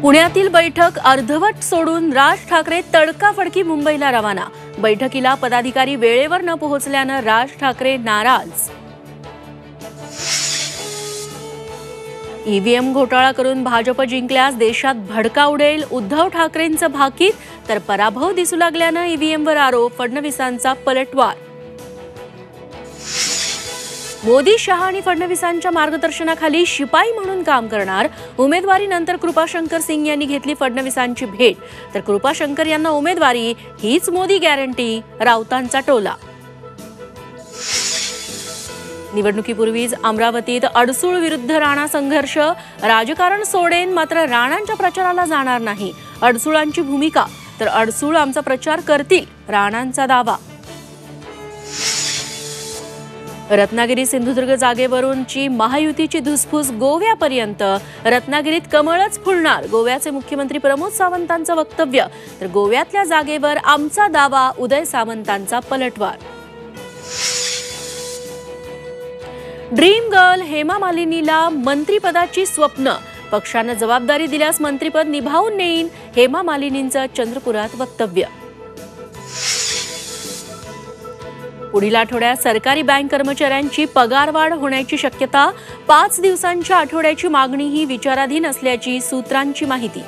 पुण्यातील बैठक अर्धवट सोडून राज ठाकरे तडकाफडकी मुंबईला रवाना। बैठकीला पदाधिकारी वेळेवर न पोहोचल्यानं राज ठाकरे नाराज। ईव्हीएम घोटाळा करून भाजप जिंकल्यास देशात भडका उडेल, उद्धव ठाकरेंचं भाकीत, तर पराभव दिसू लागल्यानं ईव्हीएमवर आरोप, फडणवीसांचा पलटवार। मोदी, शहा आणि फडणवीसांच्या मार्गदर्शनाखाली शिपाई म्हणून काम करणार। उमेदवारीनंतर कृपाशंकर सिंग यांनी घेतली फडणवीसांची भेट, तर कृपाशंकर यांना उमेदवारी हीच मोदी गॅरंटी, राऊतांचा टोला। निवडणुकीपूर्वीच अमरावतीत अडसूळ विरुद्ध राणा संघर्ष, राजकारण सोडेन मात्र राणांच्या प्रचाराला जाणार नाही, अडसूळांची भूमिका। तर अडसूळ आमचा प्रचार करतील, राणांचा दावा। रत्नागिरी सिंधुदुर्ग जागेवरूनची महायुतीची धुसफूस गोव्यापर्यंत, रत्नागिरीत कमळच फुलणार, गोव्याचे मुख्यमंत्री प्रमोद सावंतांचं वक्तव्य। तर गोव्यातल्या जागेवर आमचा दावा, उदय सामंतांचा पलटवार। ड्रीम गर्ल हेमा मालिनीला मंत्रिपदाची स्वप्न, पक्षानं जबाबदारी दिल्यास मंत्रिपद निभावून नेईन, हेमा मालिनींचं चंद्रपुरात वक्तव्य। पुढील आठवड्यात सरकारी बँक कर्मचाऱ्यांची पगारवाढ होण्याची शक्यता, 5 दिवसांच्या आठवड्याची मागणीही विचाराधीन असल्याची सूत्रांची माहिती।